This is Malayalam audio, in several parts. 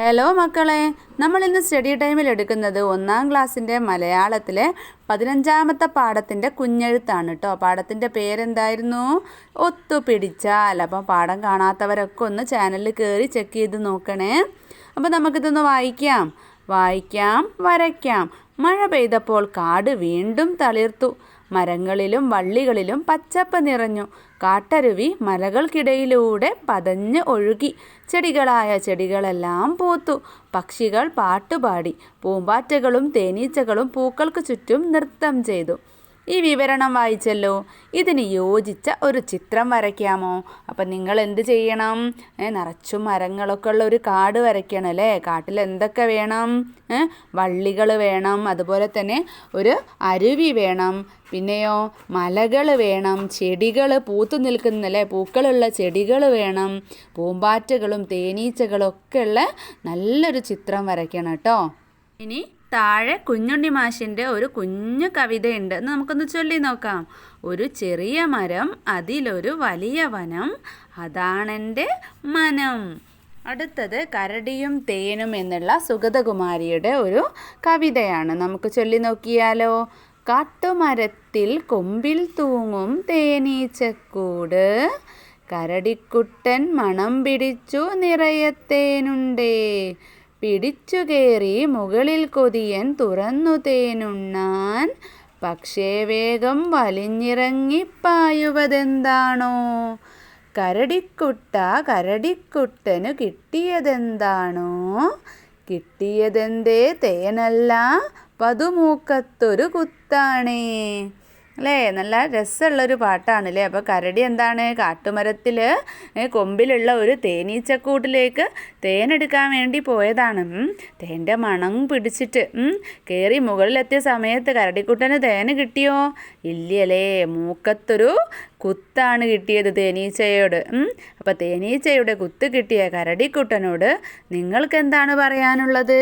ഹലോ മക്കളെ, നമ്മൾ ഇന്ന് സ്റ്റഡി ടൈമിൽ എടുക്കുന്നത് 1ാം ക്ലാസ്സിൻ്റെ മലയാളത്തിലെ 15ാമത്തെ പാഠത്തിൻ്റെ കുഞ്ഞെഴുത്താണ് കേട്ടോ. പാഠത്തിൻ്റെ പേരെന്തായിരുന്നു? ഒത്തുപിടിച്ചാൽ. അപ്പം പാഠം കാണാത്തവരൊക്കെ ഒന്ന് ചാനലിൽ കയറി ചെക്ക് ചെയ്ത് നോക്കണേ. അപ്പോൾ നമുക്കിതൊന്ന് വായിക്കാം. വരയ്ക്കാം. മഴ പെയ്തപ്പോൾ കാട് വീണ്ടും തളിർത്തു. മരങ്ങളിലും വള്ളികളിലും പച്ചപ്പ് നിറഞ്ഞു. കാട്ടരുവി മലകൾക്കിടയിലൂടെ പതഞ്ഞ് ഒഴുകി. ചെടികളായ ചെടികളെല്ലാം പൂത്തു. പക്ഷികൾ പാട്ടുപാടി. പൂമ്പാറ്റകളും തേനീച്ചകളും പൂക്കൾക്ക് ചുറ്റും നൃത്തം ചെയ്തു. ഈ വിവരണം വായിച്ചല്ലോ. ഇതിന് യോജിച്ച ഒരു ചിത്രം വരയ്ക്കാമോ? അപ്പം നിങ്ങൾ എന്ത് ചെയ്യണം? നിറച്ചും മരങ്ങളൊക്കെ ഉള്ള ഒരു കാട് വരയ്ക്കണം അല്ലേ. കാട്ടിൽ എന്തൊക്കെ വേണം? വള്ളികൾ വേണം, അതുപോലെ തന്നെ ഒരു അരുവി വേണം, പിന്നെയോ മലകൾ വേണം, ചെടികൾ പൂത്തു നിൽക്കുന്നല്ലേ, പൂക്കളുള്ള ചെടികൾ വേണം, പൂമ്പാറ്റകളും തേനീച്ചകളും ഒക്കെ ഉള്ള നല്ലൊരു ചിത്രം വരയ്ക്കണം കേട്ടോ. ഇനി താഴെ കുഞ്ഞുണ്ണി മാഷിൻ്റെ ഒരു കുഞ്ഞു കവിതയുണ്ട്, നമുക്കൊന്ന് ചൊല്ലി നോക്കാം. ഒരു ചെറിയ മരം, അതിലൊരു വലിയ വനം, അതാണെൻ്റെ മനം. അടുത്തത് കരടിയും തേനും എന്നുള്ള സുഗതകുമാരിയുടെ ഒരു കവിതയാണ്, നമുക്ക് ചൊല്ലി നോക്കിയാലോ. കാട്ടുമരത്തിൽ കൊമ്പിൽ തൂങ്ങും തേനീച്ചക്കൂട്, കരടിക്കുട്ടൻ മണം പിടിച്ചു നിറയത്തേനുണ്ടേ, പിടിച്ചു കയറി മുകളിൽ കൊതിയൻ തുറന്നു തേനുണ്ണാൻ, പക്ഷേ വേഗം വലിഞ്ഞിറങ്ങിപ്പായുവതെന്താണോ? കരടിക്കുട്ടനു കിട്ടിയതെന്താണോ? കിട്ടിയതെന്തേ തേനല്ല, പതുമൂക്കത്തൊരു കുത്താണേ. അല്ലേ, നല്ല രസമുള്ളൊരു പാട്ടാണല്ലേ. അപ്പോൾ കരടി എന്താണ്, കാട്ടുമരത്തിൽ കൊമ്പിലുള്ള ഒരു തേനീച്ചക്കൂട്ടിലേക്ക് തേനെടുക്കാൻ വേണ്ടി പോയതാണ്. തേൻ്റെ മണം പിടിച്ചിട്ട് കയറി മുകളിലെത്തിയ സമയത്ത് കരടിക്കുട്ടന് തേന് കിട്ടിയോ? ഇല്ലല്ലേ, മൂക്കത്തൊരു കുത്താണ് കിട്ടിയത് തേനീച്ചയോട്. അപ്പോൾ തേനീച്ചയുടെ കുത്ത് കിട്ടിയ കരടിക്കുട്ടനോട് നിങ്ങൾക്ക് എന്താണ് പറയാനുള്ളത്?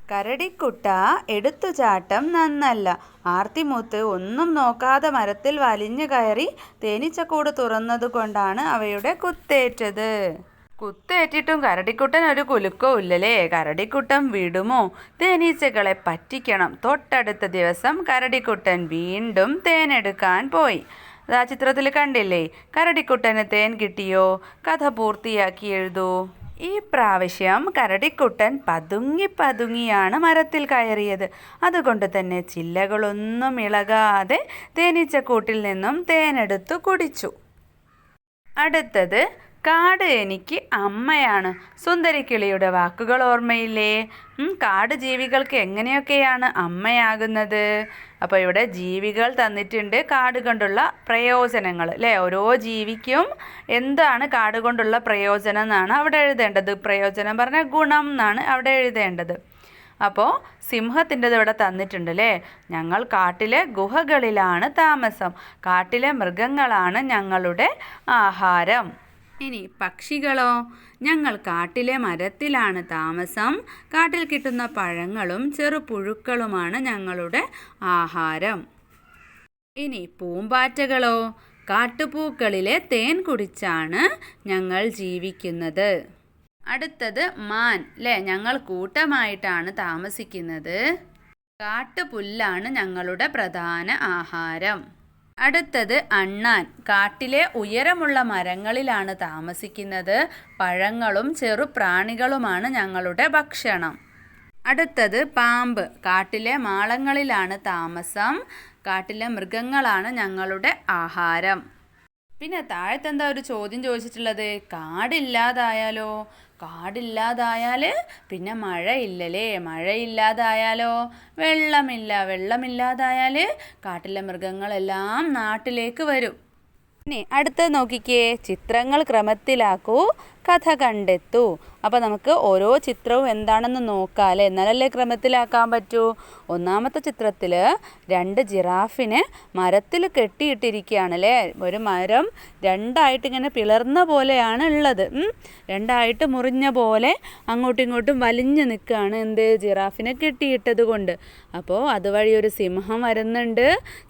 കരടിക്കുട്ട, എടുത്തുചാട്ടം നന്നല്ല. ആർത്തിമൂത്ത് ഒന്നും നോക്കാതെ മരത്തിൽ വലിഞ്ഞു കയറി തേനീച്ചക്കൂട് തുറന്നതുകൊണ്ടാണ് അവയുടെ കുത്തേറ്റത്. കുത്തേറ്റിട്ടും കരടിക്കുട്ടൻ ഒരു കുലുക്കവും ഇല്ലല്ലേ. കരടിക്കുട്ടൻ വിടുമോ? തേനീച്ചകളെ പറ്റിക്കണം. തൊട്ടടുത്ത ദിവസം കരടിക്കുട്ടൻ വീണ്ടും തേനെടുക്കാൻ പോയി. ആ ചിത്രത്തിൽ കണ്ടില്ലേ, കരടിക്കുട്ടന് തേൻ കിട്ടിയോ? കഥ പൂർത്തിയാക്കി എഴുതൂ. ഈ പ്രാവശ്യം കരടിക്കുട്ടൻ പതുങ്ങിയാണ് മരത്തിൽ കയറിയത്. അതുകൊണ്ട് തന്നെ ചില്ലകളൊന്നും ഇളകാതെ തേനീച്ചക്കൂട്ടിൽ നിന്നും തേനെടുത്തു കുടിച്ചു. അടുത്തത് കാട് എനിക്ക് അമ്മയാണ്. സുന്ദരിക്കിളിയുടെ വാക്കുകൾ ഓർമ്മയില്ലേ? കാട് ജീവികൾക്ക് എങ്ങനെയൊക്കെയാണ് അമ്മയാകുന്നത്? അപ്പോൾ ഇവിടെ ജീവികൾ തന്നിട്ടുണ്ട് കാട് കൊണ്ടുള്ള പ്രയോജനങ്ങൾ അല്ലേ. ഓരോ ജീവിക്കും എന്താണ് കാട് കൊണ്ടുള്ള പ്രയോജനം എന്നാണ് അവിടെ എഴുതേണ്ടത്. പ്രയോജനം പറഞ്ഞാൽ ഗുണം എന്നാണ് അവിടെ എഴുതേണ്ടത്. അപ്പോൾ സിംഹത്തിൻ്റെത് ഇവിടെ തന്നിട്ടുണ്ട് അല്ലേ. ഞങ്ങൾ കാട്ടിലെ ഗുഹകളിലാണ് താമസം. കാട്ടിലെ മൃഗങ്ങളാണ് ഞങ്ങളുടെ ആഹാരം. ഇനി പക്ഷികളോ? ഞങ്ങൾ കാട്ടിലെ മരത്തിലാണ് താമസം. കാട്ടിൽ കിട്ടുന്ന പഴങ്ങളും ചെറുപുഴുക്കളുമാണ് ഞങ്ങളുടെ ആഹാരം. ഇനി പൂമ്പാറ്റകളോ? കാട്ടുപൂക്കളിലെ തേൻ കുടിച്ചാണ് ഞങ്ങൾ ജീവിക്കുന്നത്. അടുത്തത് മാൻ അല്ലേ. ഞങ്ങൾ കൂട്ടമായിട്ടാണ് താമസിക്കുന്നത്. കാട്ടുപുല്ലാണ് ഞങ്ങളുടെ പ്രധാന ആഹാരം. അടുത്തത് അണ്ണാൻ. കാട്ടിലെ ഉയരമുള്ള മരങ്ങളിലാണ് താമസിക്കുന്നത്. പഴങ്ങളും ചെറുപ്രാണികളുമാണ് ഞങ്ങളുടെ ഭക്ഷണം. അടുത്തത് പാമ്പ്. കാട്ടിലെ മാളങ്ങളിലാണ് താമസം. കാട്ടിലെ മൃഗങ്ങളാണ് ഞങ്ങളുടെ ആഹാരം. പിന്നെ താഴത്തെന്താ ഒരു ചോദ്യം ചോദിച്ചിട്ടുള്ളത്? കാടില്ലാതായാലോ? കാടില്ലാതായാൽ പിന്നെ മഴയില്ലല്ലേ. മഴയില്ലാതായാലോ? വെള്ളമില്ലാതായാൽ കാട്ടിലെ മൃഗങ്ങളെല്ലാം നാട്ടിലേക്ക് വരും. ഇനി അടുത്ത് നോക്കിക്കേ, ചിത്രങ്ങൾ ക്രമത്തിലാക്കൂ, കഥ കണ്ടെത്തൂ. അപ്പോൾ നമുക്ക് ഓരോ ചിത്രവും എന്താണെന്ന് നോക്കാം അല്ലേ, എന്നാലല്ലേ ക്രമത്തിലാക്കാൻ പറ്റൂ. ഒന്നാമത്തെ ചിത്രത്തിൽ 2 ജിറാഫിനെ മരത്തിൽ കെട്ടിയിട്ടിരിക്കുകയാണ് അല്ലേ. ഒരു മരം രണ്ടായിട്ട് ഇങ്ങനെ പിളർന്ന പോലെയാണ് ഉള്ളത്. രണ്ടായിട്ട് മുറിഞ്ഞ പോലെ അങ്ങോട്ടും ഇങ്ങോട്ടും വലിഞ്ഞു നിൽക്കുകയാണ്. എന്ത്? ജിറാഫിനെ കെട്ടിയിട്ടത് കൊണ്ട്. അപ്പോൾ അതുവഴി ഒരു സിംഹം വരുന്നുണ്ട്.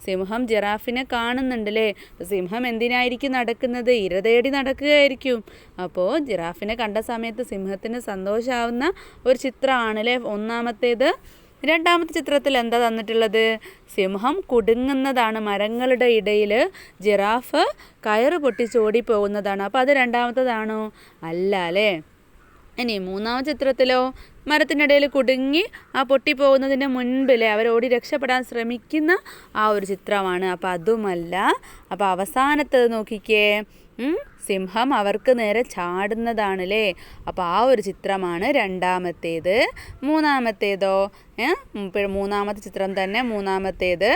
സിംഹം ജിറാഫിനെ കാണുന്നുണ്ട് അല്ലേ. സിംഹം എന്തിനായിരിക്കും നടക്കുന്നത്? ഇര തേടി നടക്കുകയായിരിക്കും. അപ്പോൾ ജിറാഫിനെ കണ്ട സമയത്ത് സിംഹത്തിന് സന്തോഷമാവുന്ന ഒരു ചിത്രമാണല്ലേ ഒന്നാമത്തേത്. രണ്ടാമത്തെ ചിത്രത്തിൽ എന്താ തന്നിട്ടുള്ളത്? സിംഹം കുടുങ്ങുന്നതാണ്, മരങ്ങളുടെ ഇടയിൽ ജിറാഫ് കയറ് പൊട്ടിച്ചോടി പോകുന്നതാണ്. അപ്പോൾ അത് രണ്ടാമത്തേതാണോ? അല്ല അല്ലേ. ഇനി മൂന്നാമത്തെ ചിത്രത്തിലോ മരത്തിനിടയിൽ കുടുങ്ങി ആ പൊട്ടിപ്പോകുന്നതിന് മുൻപിലെ അവരോടി രക്ഷപ്പെടാൻ ശ്രമിക്കുന്ന ആ ഒരു ചിത്രമാണ്. അപ്പോൾ അതുമല്ല. അപ്പോൾ അവസാനത്തേത് നോക്കിക്കേ, സിംഹം അവർക്ക് നേരെ ചാടുന്നതാണല്ലേ. അപ്പോൾ ആ ഒരു ചിത്രമാണ് രണ്ടാമത്തേത്. മൂന്നാമത്തേതോ? മൂന്നാമത്തെ ചിത്രം തന്നെ മൂന്നാമത്തേത്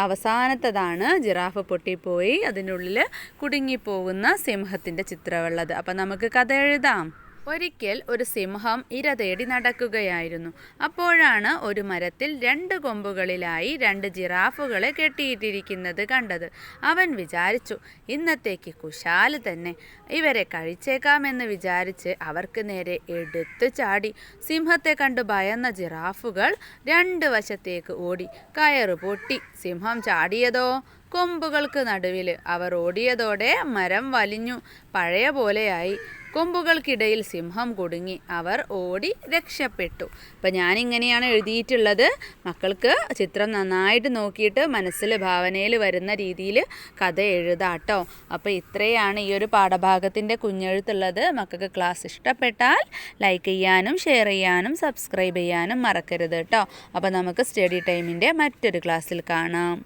അവസാനത്തേതാണ്. ജിറാഫ് പൊട്ടിപ്പോയി അതിനുള്ളിൽ കുടുങ്ങിപ്പോകുന്ന സിംഹത്തിൻ്റെ ചിത്രമുള്ളത്. അപ്പം നമുക്ക് കഥ എഴുതാം. ഒരിക്കൽ ഒരു സിംഹം ഇര തേടി നടക്കുകയായിരുന്നു. അപ്പോഴാണ് ഒരു മരത്തിൽ 2 കൊമ്പുകളിലായി 2 ജിറാഫുകളെ കെട്ടിയിട്ടിരിക്കുന്നത് കണ്ടത്. അവൻ വിചാരിച്ചു, ഇന്നത്തേക്ക് കുശാല് തന്നെ, ഇവരെ കഴിച്ചേക്കാമെന്ന് വിചാരിച്ച് അവർക്ക് നേരെ എടുത്തു ചാടി. സിംഹത്തെ കണ്ടു ഭയന്ന ജിറാഫുകൾ 2 വശത്തേക്ക് ഓടി. കയറ് പൊട്ടി. സിംഹം ചാടിയതോ കൊമ്പുകൾക്ക് നടുവിൽ. അവർ ഓടിയതോടെ മരം വലിഞ്ഞു പഴയ പോലെയായി. കൊമ്പുകൾക്കിടയിൽ സിംഹം കുടുങ്ങി. അവർ ഓടി രക്ഷപ്പെട്ടു. അപ്പം ഞാനിങ്ങനെയാണ് എഴുതിയിട്ടുള്ളത്. മക്കൾക്ക് ചിത്രം നന്നായിട്ട് നോക്കിയിട്ട് മനസ്സിൽ ഭാവനയിൽ വരുന്ന രീതിയിൽ കഥ എഴുതാട്ടോ. അപ്പോൾ ഇത്രയാണ് ഈ ഒരു പാഠഭാഗത്തിൻ്റെ കുഞ്ഞെഴുത്തുള്ളത്. മക്കൾക്ക് ക്ലാസ് ഇഷ്ടപ്പെട്ടാൽ ലൈക്ക് ചെയ്യാനും ഷെയർ ചെയ്യാനും സബ്സ്ക്രൈബ് ചെയ്യാനും മറക്കരുത് കേട്ടോ. അപ്പോൾ നമുക്ക് സ്റ്റഡി ടൈമിൻ്റെ മറ്റൊരു ക്ലാസ്സിൽ കാണാം.